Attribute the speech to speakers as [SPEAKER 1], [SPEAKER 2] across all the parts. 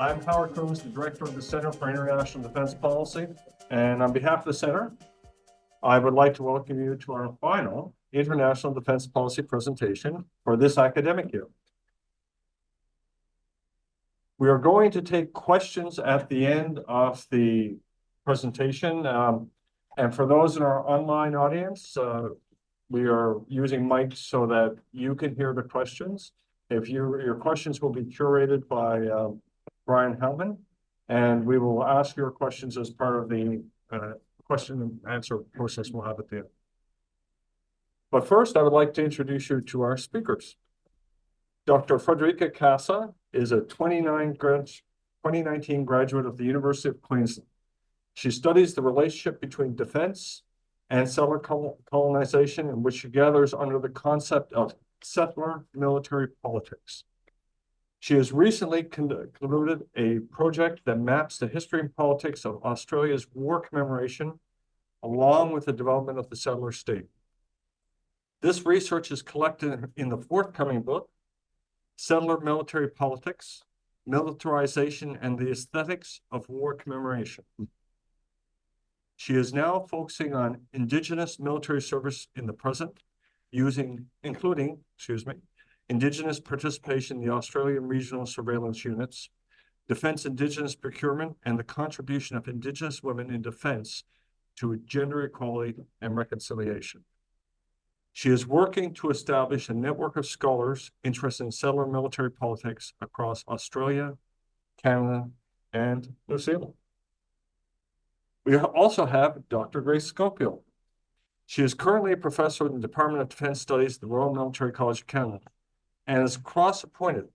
[SPEAKER 1] I'm Howard Coombs, the Director of the Center for International Defense Policy, and on behalf of the Center, I would like to welcome you to our final International Defense Policy presentation for this academic year. We are going to take questions at the end of the presentation, and for those in our online audience, we are using mics so that you can hear the questions. If your questions will be curated by Brian Hellman, and we will ask your questions as part of the question and answer process we'll have at the end. But first, I would like to introduce you to our speakers. Dr. Federica Caso is a 2019 graduate of the University of Queensland. She studies the relationship between defense and settler colonization, in which she gathers under the concept of settler military politics. She has recently concluded a project that maps the history and politics of Australia's war commemoration, along with the development of the settler state. This research is collected in the forthcoming book, Settler Military Politics, Militarization and the Aesthetics of War Commemoration. She is now focusing on Indigenous military service in the present, including Indigenous participation in the Australian Regional Surveillance Units, defense Indigenous procurement, and the contribution of Indigenous women in defense to gender equality and reconciliation. She is working to establish a network of scholars interested in settler military politics across Australia, Canada, and New Zealand. We also have Dr. Grace Scoppio. She is currently a professor in the Department of Defence Studies at the Royal Military College of Canada and is cross-appointed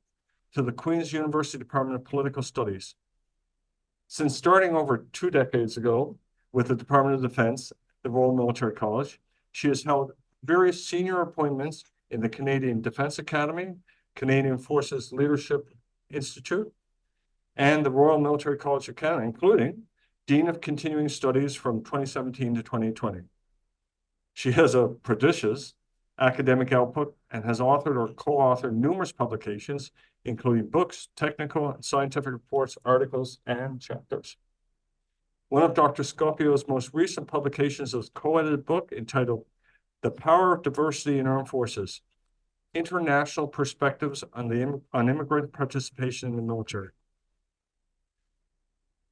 [SPEAKER 1] to the Queen's University Department of Political Studies. Since starting over 2 decades ago with the Department of Defence, the Royal Military College, she has held various senior appointments in the Canadian Defence Academy, Canadian Forces Leadership Institute, and the Royal Military College of Canada, including Dean of Continuing Studies from 2017 to 2020. She has a prodigious academic output and has authored or co-authored numerous publications, including books, technical and scientific reports, articles, and chapters. One of Dr. Scoppio's most recent publications is a co-edited book entitled The Power of Diversity in Armed Forces, International Perspectives on Immigrant Participation in the Military.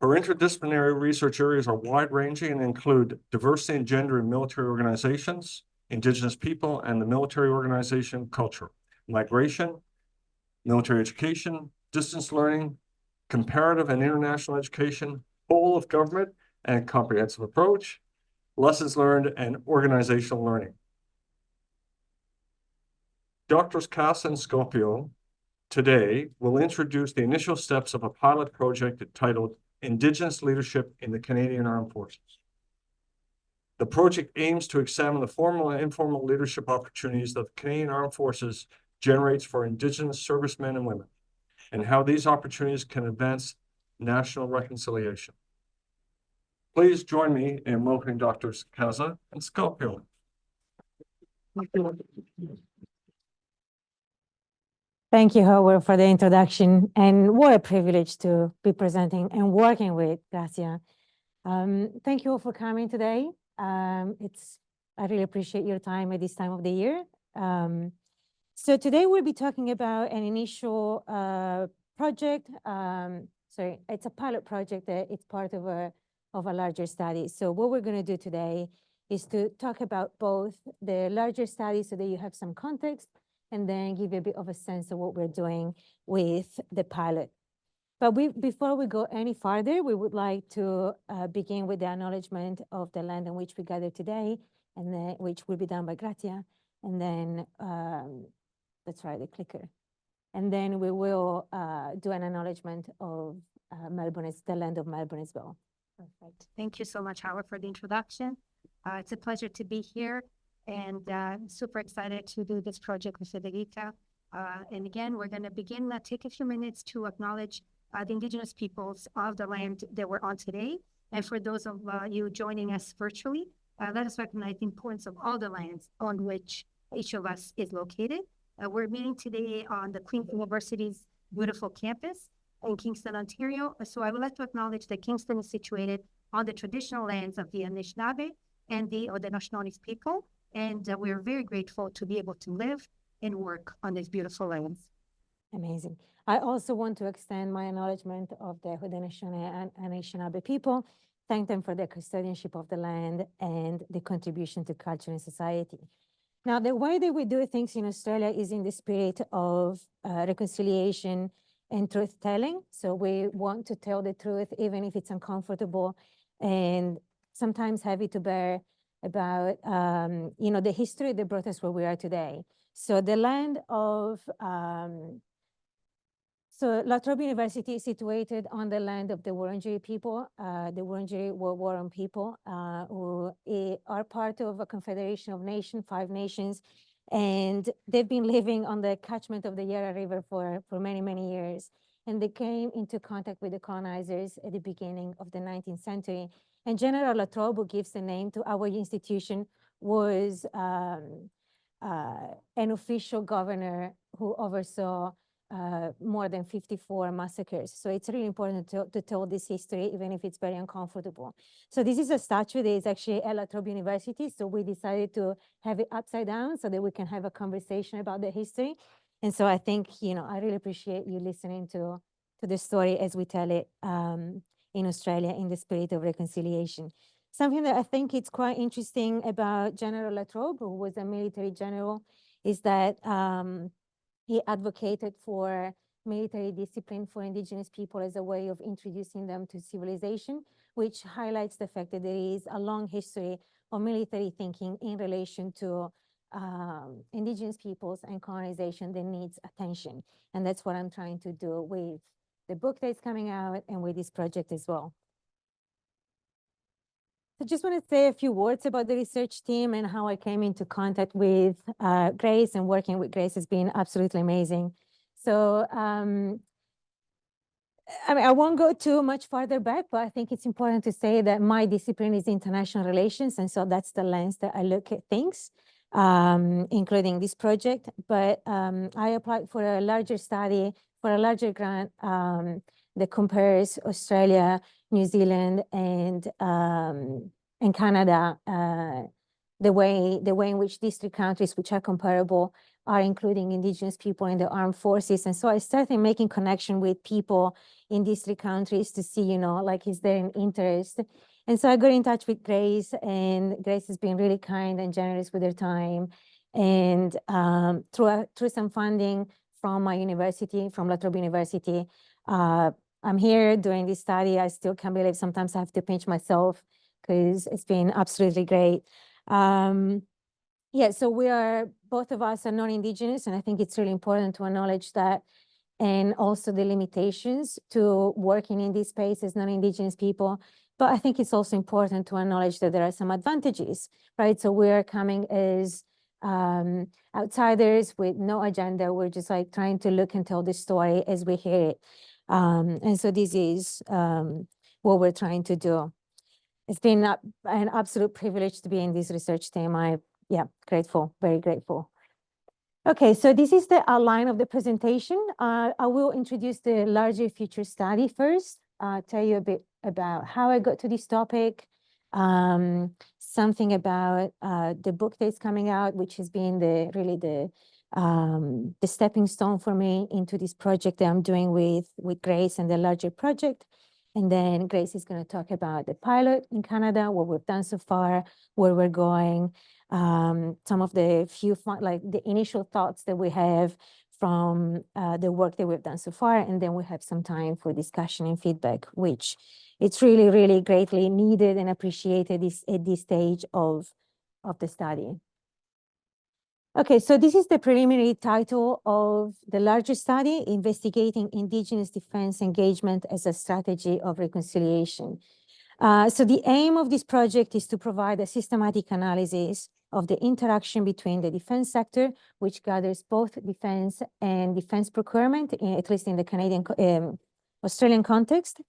[SPEAKER 1] Her interdisciplinary research areas are wide-ranging and include diversity and gender in military organizations, Indigenous people and the military organization culture, migration, military education, distance learning, comparative and international education, whole of government and comprehensive approach, lessons learned, and organizational learning. Drs. Caso and Scoppio today will introduce the initial steps of a pilot project titled Indigenous Leadership in the Canadian Armed Forces. The project aims to examine the formal and informal leadership opportunities that the Canadian Armed Forces generates for Indigenous servicemen and women, and how these opportunities can advance national reconciliation. Please join me in welcoming Drs. Caso and Scoppio.
[SPEAKER 2] Thank you, Howard, for the introduction, and what a privilege to be presenting and working with Grazia. Thank you all for coming today. I really appreciate your time at this time of the year. So today we'll be talking about an initial project. Sorry, it's a pilot project that it's part of a larger study. So what we're going to do today is to talk about both the larger study so that you have some context, and then give you a bit of a sense of what we're doing with the pilot. But before we go any farther, we would like to begin with the acknowledgement of the land on which we gather today, and then which will be done by Grazia. And then, let's try the clicker. And then we will do an acknowledgement of Melbourne, the land of Melbourne as well.
[SPEAKER 3] Perfect. Thank you so much, Howard, for the introduction. It's a pleasure to be here, and I'm super excited to do this project with Federica. And again, we're going to begin, take a few minutes to acknowledge the Indigenous peoples of the land that we're on today. And for those of you joining us virtually, let us recognize the importance of all the lands on which each of us is located. We're meeting today on the Queen's University's beautiful campus, in Kingston, Ontario. So I would like to acknowledge that Kingston is situated on the traditional lands of the Anishinaabe and the Haudenosaunee people. And we're very grateful to be able to live and work on these beautiful lands.
[SPEAKER 2] Amazing. I also want to extend my acknowledgement of the Haudenosaunee and Anishinaabe people, thank them for their custodianship of the land and the contribution to culture and society. Now, the way that we do things in Australia is in the spirit of reconciliation and truth-telling. So we want to tell the truth, even if it's uncomfortable and sometimes heavy to bear about, the history that brought us where we are today. So the land of, so La Trobe University is situated on the land of the Wurundjeri people. The Wurundjeri were Wurrung people who are part of a confederation of nations, 5 nations, and they've been living on the catchment of the Yarra River for many, many years. And they came into contact with the colonizers at the beginning of the 19th century. And General La Trobe, who gives the name to our institution, was an official governor who oversaw more than 54 massacres. So it's really important to tell this history, even if it's very uncomfortable. So this is a statue that is actually at La Trobe University. So we decided to have it upside down so that we can have a conversation about the history. And so I think, I really appreciate you listening to the story as we tell it in Australia in the spirit of reconciliation. Something that I think it's quite interesting about General La Trobe, who was a military general, is that he advocated for military discipline for Indigenous people as a way of introducing them to civilization, which highlights the fact that there is a long history of military thinking in relation to Indigenous peoples and colonization that needs attention. And that's what I'm trying to do with the book that's coming out and with this project as well. I just want to say a few words about the research team and how I came into contact with Grace, and working with Grace has been absolutely amazing. So, I won't go too much farther back, but I think it's important to say that my discipline is international relations. And so that's the lens that I look at things, including this project. But I applied for a larger study, for a larger grant that compares Australia, New Zealand, and Canada, the way in which these 3 countries, which are comparable, are including Indigenous people in the armed forces. And so I started making connection with people in these 3 countries to see, is there an interest? And so I got in touch with Grace, and Grace has been really kind and generous with her time. And through some funding from my university, from La Trobe University, I'm here doing this study. I still can't believe sometimes I have to pinch myself because it's been absolutely great. Yeah, so both of us are non-Indigenous, and I think it's really important to acknowledge that, and also the limitations to working in this space as non-Indigenous people. But I think it's also important to acknowledge that there are some advantages, right? So we're coming as outsiders with no agenda. We're just trying to look and tell the story as we hear it. And so this is what we're trying to do. It's been an absolute privilege to be in this research team. Grateful, very grateful. Okay, so this is the outline of the presentation. I will introduce the larger future study first, tell you a bit about how I got to this topic, something about the book that's coming out, which has been the stepping stone for me into this project that I'm doing with Grace and the larger project. And then Grace is going to talk about the pilot in Canada, what we've done so far, where we're going, some of the the initial thoughts that we have from the work that we've done so far. And then we have some time for discussion and feedback, which it's really, really greatly needed and appreciated at this stage of the study. Okay, so this is the preliminary title of the larger study, Investigating Indigenous Defence Engagement as a Strategy of Reconciliation. So the aim of this project is to provide a systematic analysis of the interaction between the defence sector, which gathers both defence and defence procurement, at least in the Australian context,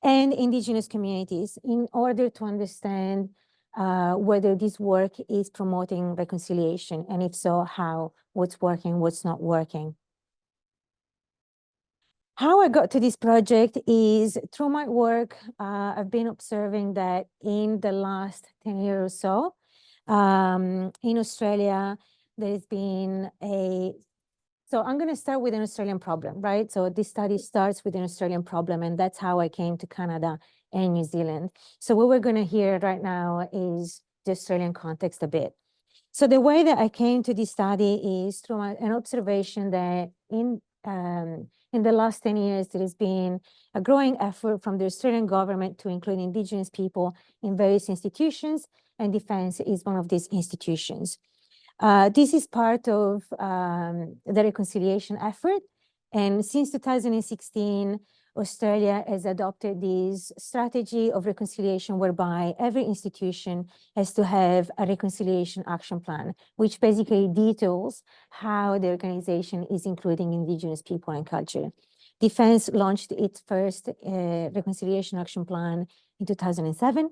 [SPEAKER 2] and Indigenous communities, in order to understand whether this work is promoting reconciliation, and if so, how, what's working, what's not working. How I got to this project is through my work. I've been observing that in the last 10 years or so, in Australia, there's been so I'm going to start with an Australian problem, right? So this study starts with an Australian problem, and that's how I came to Canada and New Zealand. So what we're going to hear right now is the Australian context a bit. So the way that I came to this study is through an observation that in the last 10 years, there has been a growing effort from the Australian government to include Indigenous people in various institutions, and defense is one of these institutions. This is part of the reconciliation effort. And since 2016, Australia has adopted this strategy of reconciliation whereby every institution has to have a reconciliation action plan, which basically details how the organization is including Indigenous people and culture. Defense launched its first reconciliation action plan in 2007.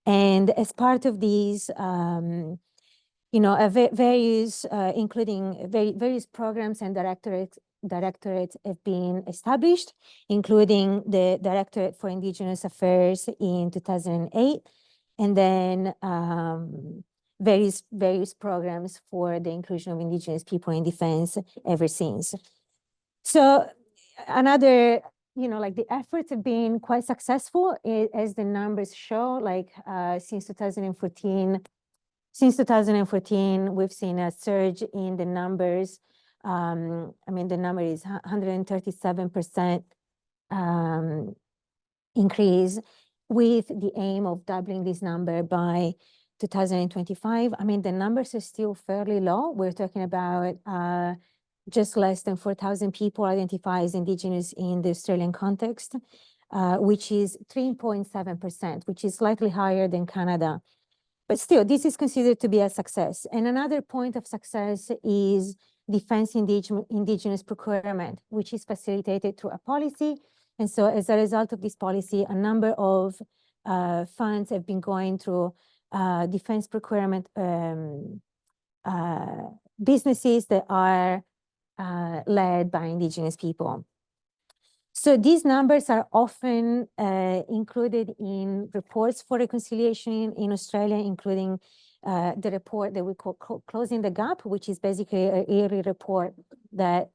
[SPEAKER 2] And as part of these, various, including various programs and directorates have been established, including the Directorate for Indigenous Affairs in 2008, and then various programs for the inclusion of Indigenous people in defense ever since. So another, like the efforts have been quite successful as the numbers show, like since 2014, we've seen a surge in the numbers. The number is 137% increase, with the aim of doubling this number by 2025. The numbers are still fairly low. We're talking about just less than 4,000 people identify as Indigenous in the Australian context, which is 3.7%, which is slightly higher than Canada. But still, this is considered to be a success. And another point of success is defense Indigenous procurement, which is facilitated through a policy. And so as a result of this policy, a number of funds have been going through defense procurement businesses that are led by Indigenous people. So these numbers are often included in reports for reconciliation in Australia, including the report that we call Closing the Gap, which is basically a yearly report that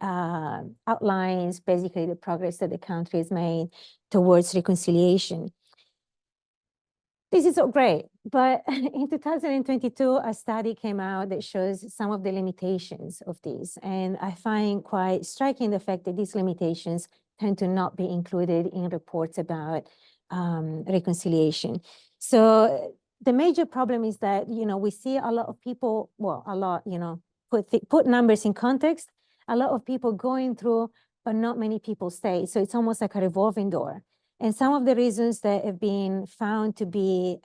[SPEAKER 2] outlines basically the progress that the country has made towards reconciliation. This is so great, but in 2022, a study came out that shows some of the limitations of these. And I find quite striking the fact that these limitations tend to not be included in reports about reconciliation. So the major problem is that, we see a lot of people, put numbers in context, a lot of people going through, but not many people stay. So it's almost like a revolving door. And some of the reasons that have been found to be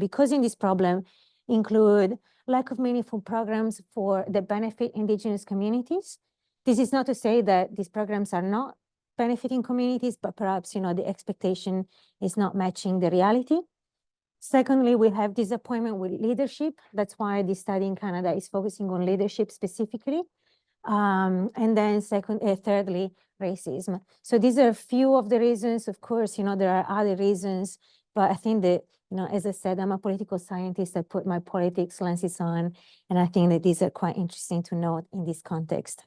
[SPEAKER 2] causing this problem include lack of meaningful programs for the benefit Indigenous communities. This is not to say that these programs are not benefiting communities, but perhaps, the expectation is not matching the reality. Secondly, we have disappointment with leadership. That's why this study in Canada is focusing on leadership specifically. And then thirdly, racism. So these are a few of the reasons. Of course, there are other reasons, but I think that, as I said, I'm a political scientist. I put my politics lenses on, and I think that these are quite interesting to note in this context.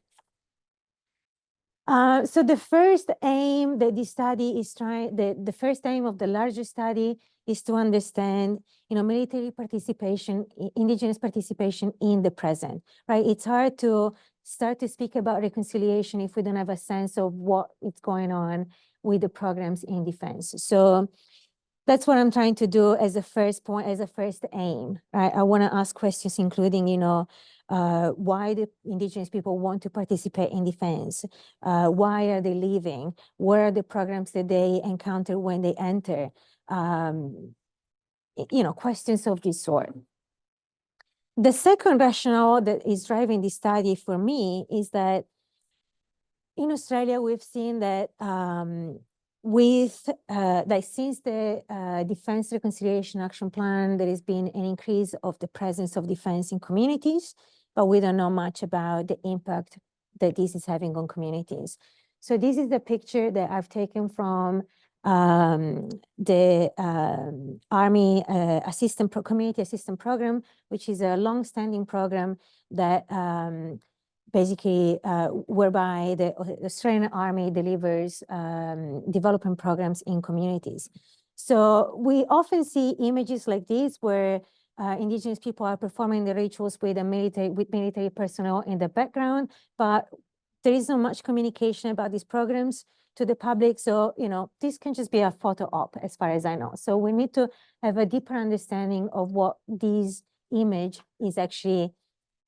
[SPEAKER 2] So the first aim that this study is the first aim of the larger study is to understand, military participation, Indigenous participation in the present, right? It's hard to start to speak about reconciliation if we don't have a sense of what is going on with the programs in defense. So that's what I'm trying to do as a first point, as a first aim, right? I want to ask questions, including, why the Indigenous people want to participate in defense? Why are they leaving? What are the programs that they encounter when they enter? Questions of this sort. The second rationale that is driving this study for me is that in Australia, we've seen that since the Defence Reconciliation Action Plan, there has been an increase of the presence of defense in communities, but we don't know much about the impact that this is having on communities. So this is the picture that I've taken from the Army Community Assistance Program, which is a long-standing program that basically whereby the Australian Army delivers development programs in communities. So we often see images like this where Indigenous people are performing the rituals with military personnel in the background, but there is not much communication about these programs to the public. So, you know, this can just be a photo op as far as I know. So we need to have a deeper understanding of what this image is actually,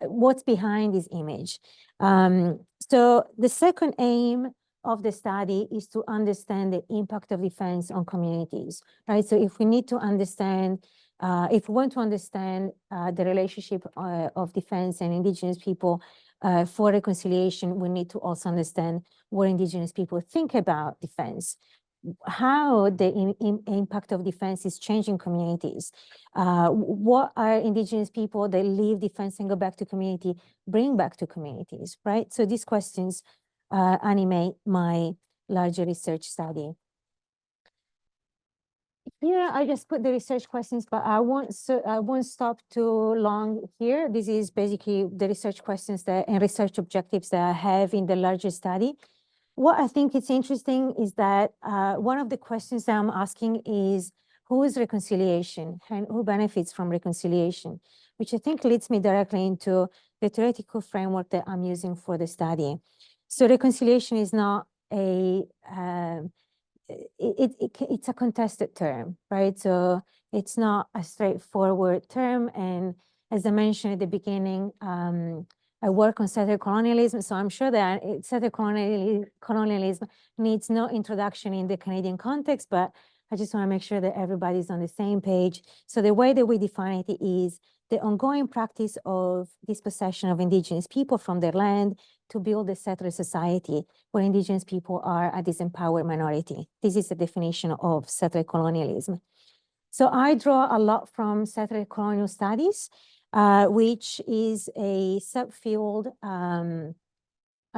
[SPEAKER 2] what's behind this image. So the second aim of the study is to understand the impact of defense on communities, right? So if we need to understand, if we want to understand the relationship of defense and Indigenous people for reconciliation, we need to also understand what Indigenous people think about defense, how the impact of defense is changing communities. What are Indigenous people that leave defense and go back to community, bring back to communities, right? So these questions animate my larger research study. Here, I just put the research questions, but I won't stop too long here. This is basically the research questions that and research objectives that I have in the larger study. What I think is interesting is that one of the questions that I'm asking is, who is reconciliation and who benefits from reconciliation? Which I think leads me directly into the theoretical framework that I'm using for the study. So reconciliation is not a it's a contested term, right? So it's not a straightforward term. And as I mentioned at the beginning, I work on settler colonialism, so I'm sure that settler colonialism needs no introduction in the Canadian context, but I just want to make sure that everybody's on the same page. So the way that we define it is the ongoing practice of dispossession of Indigenous people from their land to build a settler society where Indigenous people are a disempowered minority. This is the definition of settler colonialism. So I draw a lot from settler colonial studies, which is a subfield. I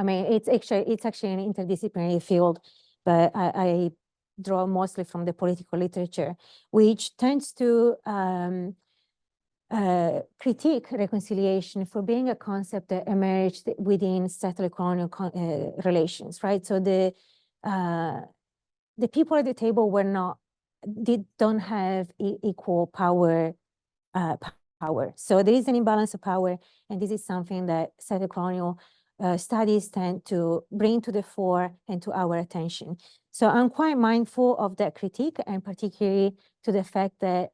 [SPEAKER 2] mean, it's actually an interdisciplinary field, but I draw mostly from the political literature, which tends to critique reconciliation for being a concept that emerged within settler colonial relations, right? So the people at the table don't have equal power. So there is an imbalance of power, and this is something that settler colonial studies tend to bring to the fore and to our attention. So I'm quite mindful of that critique, and particularly to the fact that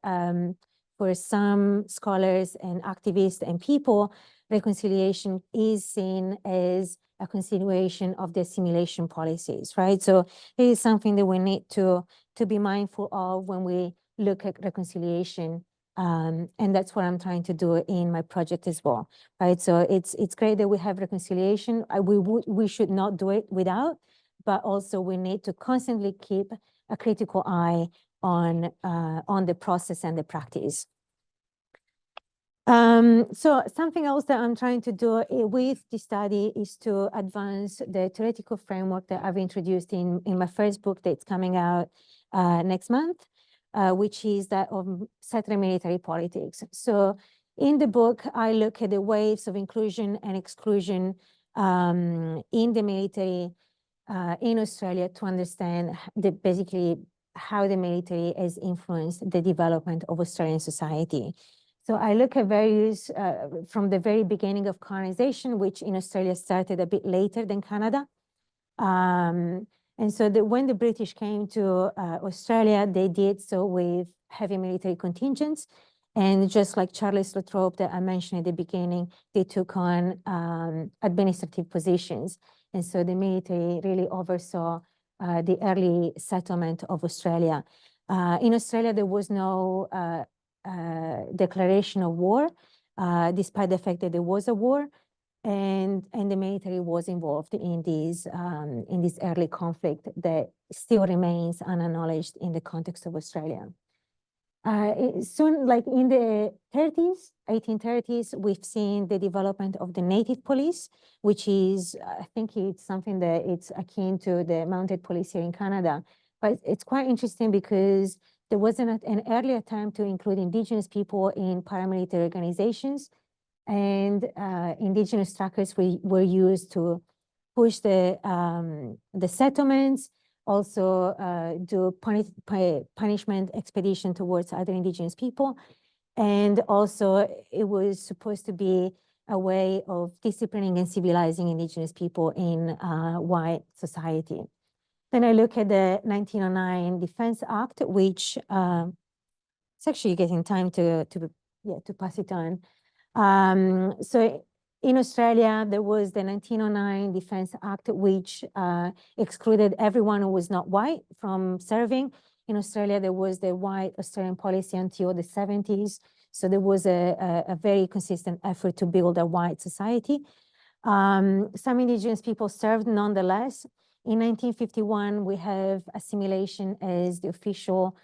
[SPEAKER 2] for some scholars and activists and people, reconciliation is seen as a continuation of the assimilation policies, right? So it is something that we need to be mindful of when we look at reconciliation. And that's what I'm trying to do in my project as well, right? So it's great that we have reconciliation. We should not do it without, but also we need to constantly keep a critical eye on the process and the practice. So something else that I'm trying to do with this study is to advance the theoretical framework that I've introduced in my first book that's coming out next month, which is that of settler military politics. So in the book, I look at the waves of inclusion and exclusion in the military in Australia to understand basically how the military has influenced the development of Australian society. So I look at various, from the very beginning of colonization, which in Australia started a bit later than Canada. And so when the British came to Australia, they did so with heavy military contingents. And just like Charles Latrobe that I mentioned at the beginning, they took on administrative positions. And so the military really oversaw the early settlement of Australia. In Australia, there was no declaration of war, despite the fact that there was a war, and the military was involved in this early conflict that still remains unacknowledged in the context of Australia. Soon, like in the 1830s, we've seen the development of the native police, which is, I think it's something that it's akin to the mounted police here in Canada. But it's quite interesting because there wasn't an early attempt to include Indigenous people in paramilitary organizations, and Indigenous trackers were used to push the settlements, also do punishment expedition towards other Indigenous people. And also it was supposed to be a way of disciplining and civilizing Indigenous people in white society. Then I look at the 1909 Defense Act, which it's actually getting time to pass it on. So in Australia, there was the 1909 Defense Act, which excluded everyone who was not white from serving. In Australia, there was the white Australian policy until the 70s. So there was a very consistent effort to build a white society. Some Indigenous people served nonetheless. In 1951, we have assimilation as the official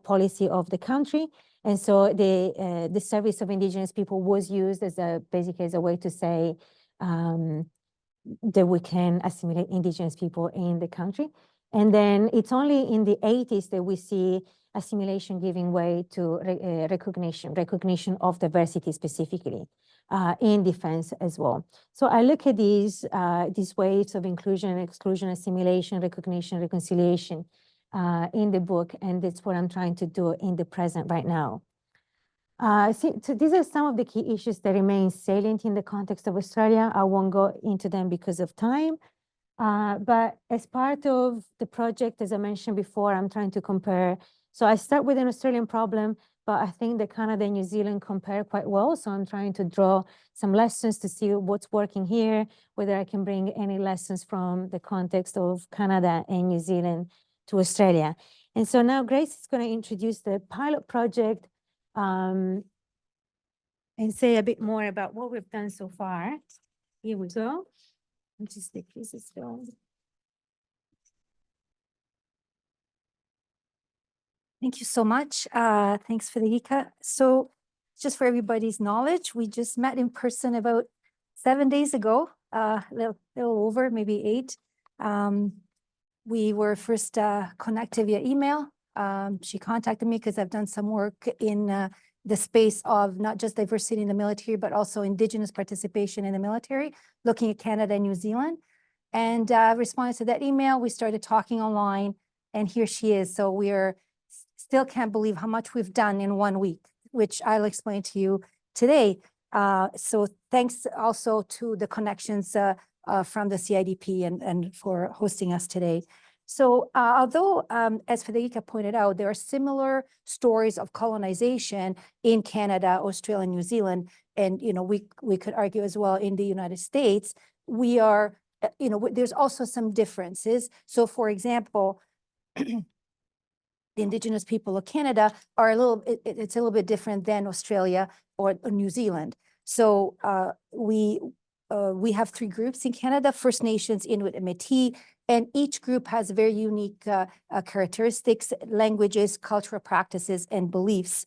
[SPEAKER 2] policy of the country. And so the service of Indigenous people was used as basically as a way to say that we can assimilate Indigenous people in the country. And then it's only in the 80s that we see assimilation giving way to recognition of diversity specifically in defense as well. So I look at these waves of inclusion, exclusion, assimilation, recognition, reconciliation in the book, and that's what I'm trying to do in the present right now. So these are some of the key issues that remain salient in the context of Australia. I won't go into them because of time, but as part of the project, as I mentioned before, I'm trying to compare. So I start with an Australian problem, but I think that Canada and New Zealand compare quite well. So I'm trying to draw some lessons to see what's working here, whether I can bring any lessons from the context of Canada and New Zealand to Australia. And so now Grace is going to introduce the pilot project and say a bit more about what we've done so far. Here we go. Let's just take this as well.
[SPEAKER 4] Thank you so much. Thanks, Federica. So just for everybody's knowledge, we just met in person about 7 days ago, a little over, maybe 8. We were first connected via email. She contacted me because I've done some work in the space of not just diversity in the military, but also Indigenous participation in the military, looking at Canada and New Zealand. And responded to that email. We started talking online, and here she is. So we're still can't believe how much we've done in 1 week, which I'll explain to you today. So thanks also to the connections from the CIDP and for hosting us today. So although, as Federica pointed out, there are similar stories of colonization in Canada, Australia, and New Zealand, and we could argue as well in the United States, we are, there's also some differences. So for example, the Indigenous people of Canada are it's a little bit different than Australia or New Zealand. So we have 3 groups in Canada: First Nations, Inuit, and Métis, and each group has very unique characteristics, languages, cultural practices, and beliefs.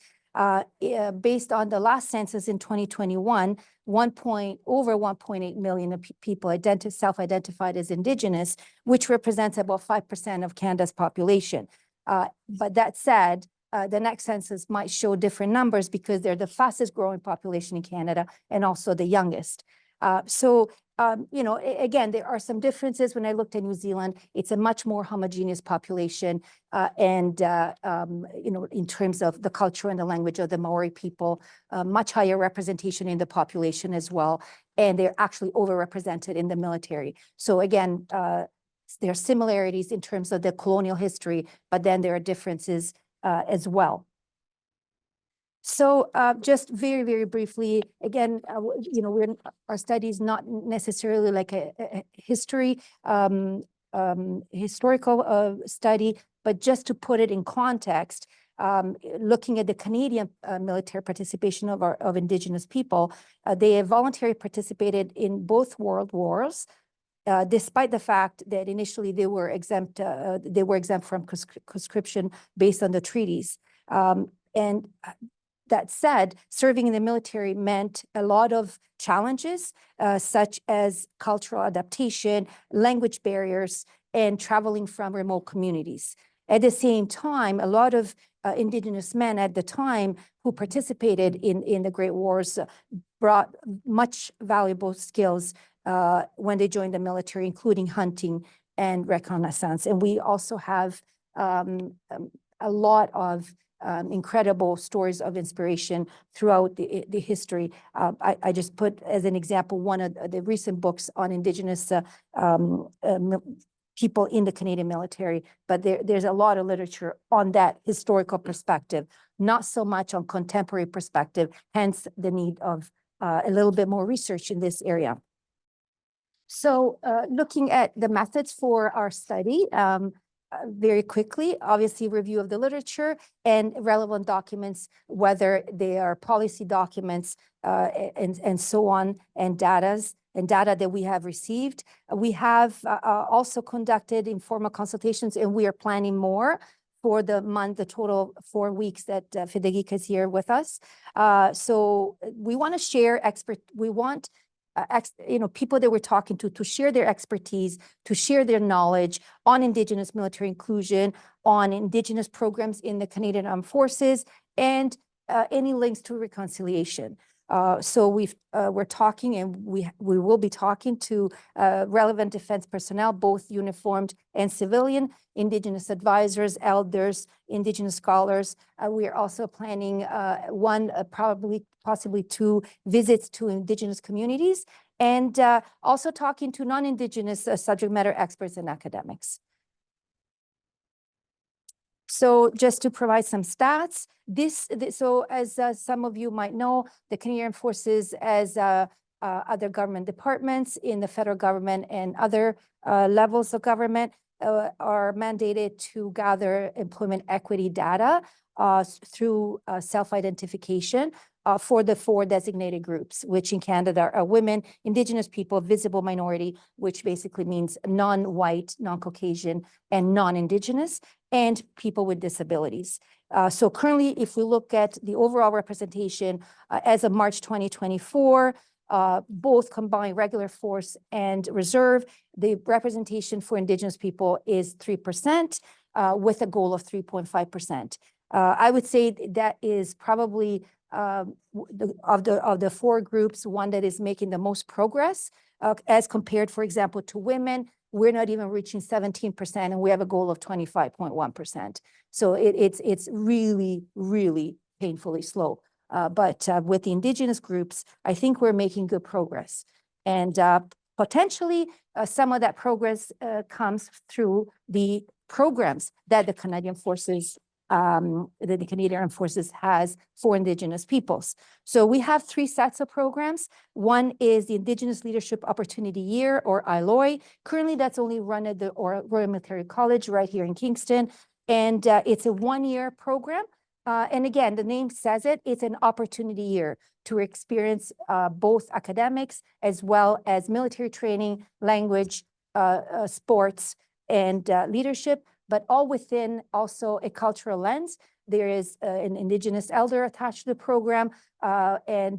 [SPEAKER 4] Based on the last census in 2021, over 1.8 million people self-identified as Indigenous, which represents about 5% of Canada's population. But that said, the next census might show different numbers because they're the fastest growing population in Canada and also the youngest. Again, there are some differences. When I looked at New Zealand, it's a much more homogeneous population. In terms of the culture and the language of the Maori people, much higher representation in the population as well. And they're actually overrepresented in the military. So again, there are similarities in terms of the colonial history, but then there are differences as well. So just very, very briefly, again, our study is not necessarily like a historical study, but just to put it in context, looking at the Canadian military participation of Indigenous people, they have voluntarily participated in both world wars. Despite the fact that initially they were exempt from conscription based on the treaties. And that said, serving in the military meant a lot of challenges, such as cultural adaptation, language barriers, and traveling from remote communities. At the same time, a lot of Indigenous men at the time who participated in the Great Wars brought much valuable skills when they joined the military, including hunting and reconnaissance. And we also have a lot of incredible stories of inspiration throughout the history. I just put as an example one of the recent books on Indigenous people in the Canadian military, but there's a lot of literature on that historical perspective, not so much on contemporary perspective, hence the need of a little bit more research in this area. So looking at the methods for our study, very quickly, obviously review of the literature and relevant documents, whether they are policy documents and so on, and data that we have received. We have also conducted informal consultations, and we are planning more for the month, the total 4 weeks that Federica is here with us. So we want to share we want people that we're talking to share their expertise, to share their knowledge on Indigenous military inclusion, on Indigenous programs in the Canadian Armed Forces, and any links to reconciliation. So we're talking, and we will be talking to relevant defense personnel, both uniformed and civilian, Indigenous advisors, elders, Indigenous scholars. We are also planning possibly 2 visits to Indigenous communities, and also talking to non-Indigenous subject matter experts and academics. So just to provide some stats, so as some of you might know, the Canadian Forces, as other government departments in the federal government and other levels of government, are mandated to gather employment equity data through self-identification for the 4 designated groups, which in Canada are women, Indigenous people, visible minority, which basically means non-white, non-Caucasian, and non-Indigenous, and people with disabilities. So currently, if we look at the overall representation as of March 2024, both combined regular force and reserve, the representation for Indigenous people is 3%, with a goal of 3.5%. I would say that is probably of the 4 groups, one that is making the most progress as compared, for example, to women. We're not even reaching 17%, and we have a goal of 25.1%. So it's really, really painfully slow. But with the Indigenous groups, I think we're making good progress. And potentially some of that progress comes through the programs that the Canadian Forces, that the Canadian Armed Forces has for Indigenous peoples. So we have 3 sets of programs. One is the Indigenous Leadership Opportunity Year, or ILOI. Currently, that's only run at the Royal Military College right here in Kingston. And it's a 1-year program. And again, the name says it, it's an opportunity year to experience both academics as well as military training, language, sports, and leadership, but all within also a cultural lens. There is an Indigenous elder attached to the program, and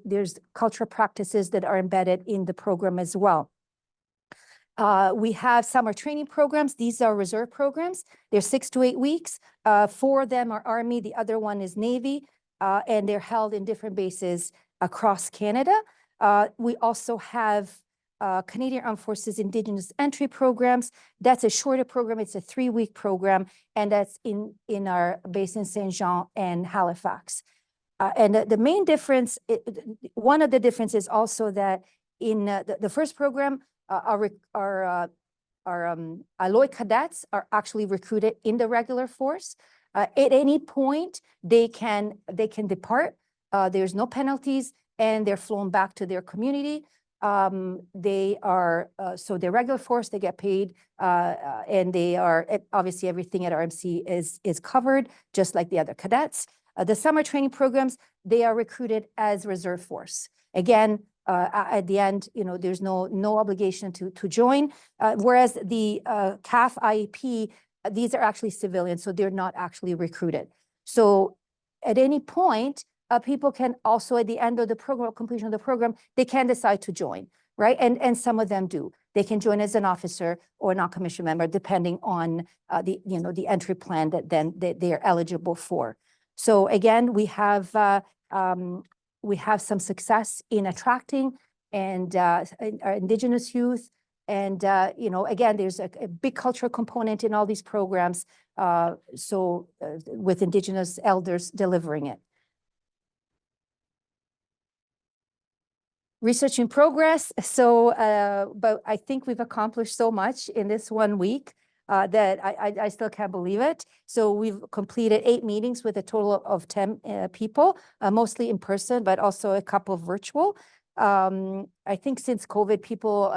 [SPEAKER 4] there's cultural practices that are embedded in the program as well. We have summer training programs. These are reserve programs. They're 6 to 8 weeks. 4 of them are Army, the other one is Navy, and they're held in different bases across Canada. We also have Canadian Armed Forces Indigenous Entry Programs. That's a shorter program. It's a 3-week program, and that's in our base in Saint Jean and Halifax. And the main difference, one of the differences also that in the first program, our alloy cadets are actually recruited in the regular force. At any point, they can depart. There's no penalties, and they're flown back to their community. They are so they're regular force. They get paid, and they are obviously everything at RMC is covered, just like the other cadets. The summer training programs, they are recruited as reserve force. Again, at the end, there's no obligation to join. Whereas the CAF IEP, these are actually civilians, so they're not actually recruited. So at any point, people can also, at the end of the program, completion of the program, they can decide to join, right? And some of them do. They can join as an officer or a non-commissioned member, depending on the entry plan that then they are eligible for. So again, we have some success in attracting and our Indigenous youth. And, again, there's a big cultural component in all these programs. With Indigenous elders delivering it. Research in progress. But I think we've accomplished so much in this 1 week that I still can't believe it. So we've completed 8 meetings with a total of 10 people, mostly in person, but also a couple virtual. I think since COVID, people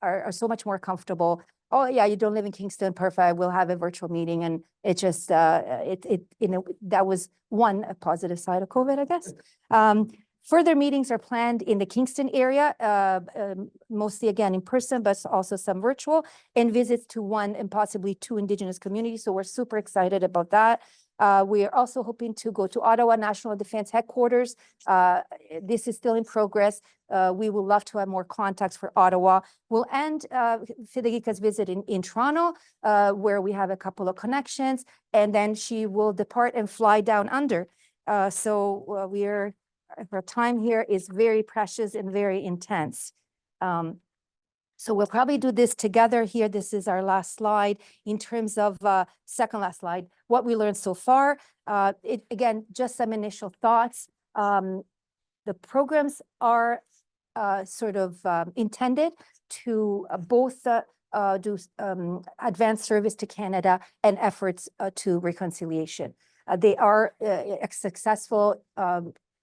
[SPEAKER 4] are so much more comfortable. Oh yeah, you don't live in Kingston, perfect. We'll have a virtual meeting, and it just that was one positive side of COVID, I guess. Further meetings are planned in the Kingston area, mostly again in person, but also some virtual, and visits to 1 and possibly 2 Indigenous communities. So we're super excited about that. We are also hoping to go to Ottawa National Defence Headquarters. This is still in progress. We would love to have more contacts for Ottawa. We'll end Federica's visit in Toronto, where we have a couple of connections, and then she will depart and fly down under. Her time here is very precious and very intense. So we'll probably do this together here. This is our last slide in terms of second last slide, what we learned so far. Again, just some initial thoughts. The programs are intended to both do advanced service to Canada and efforts to reconciliation. They are successful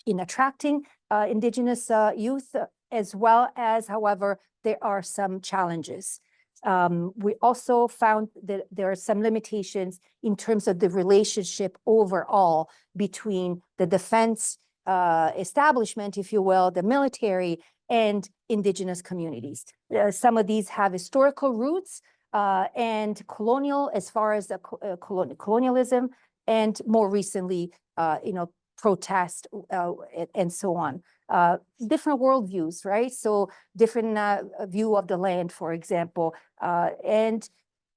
[SPEAKER 4] in attracting Indigenous youth, as well as, however, there are some challenges. We also found that there are some limitations in terms of the relationship overall between the defense establishment, if you will, the military, and Indigenous communities. Some of these have historical roots and colonial, as far as the colonialism, and more recently, protest and so on. Different worldviews, right? So different view of the land, for example. And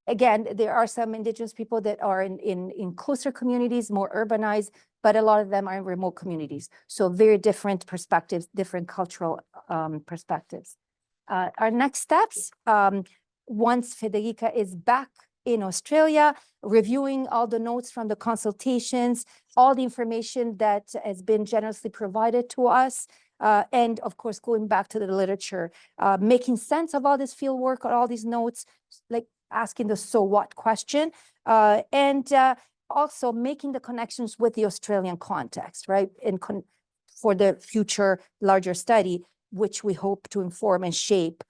[SPEAKER 4] again, there are some Indigenous people that are in closer communities, more urbanized, but a lot of them are in remote communities. So very different perspectives, different cultural perspectives. Our next steps, once Federica is back in Australia, reviewing all the notes from the consultations, all the information that has been generously provided to us, and of course, going back to the literature, making sense of all this field work or all these notes, like asking the so what question, and also making the connections with the Australian context, right? For the future larger study, which we hope to inform and shape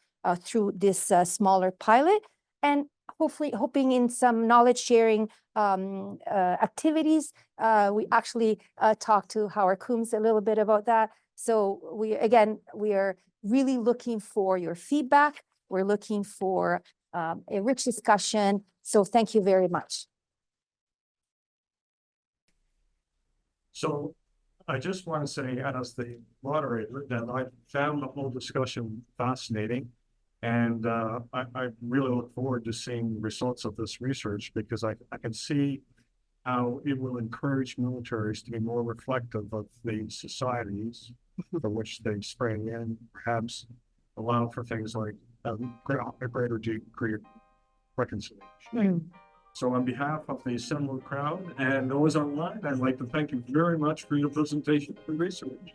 [SPEAKER 4] through this smaller pilot, and hoping in some knowledge sharing activities. We actually talked to Howard Coombs a little bit about that. So we are really looking for your feedback. We're looking for a rich discussion. So thank you very much.
[SPEAKER 1] So I just want to say, as the moderator, that I found the whole discussion fascinating. And I really look forward to seeing the results of this research, because I can see how it will encourage militaries to be more reflective of the societies for which they spring in, perhaps allow for things like a greater degree of reconciliation. So on behalf of the assembled crowd and those online, I'd like to thank you very much for your presentation and research.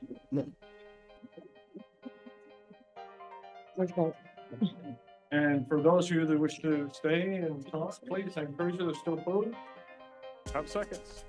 [SPEAKER 1] And for those of you that wish to stay and talk, please, I encourage you to still vote. Have seconds.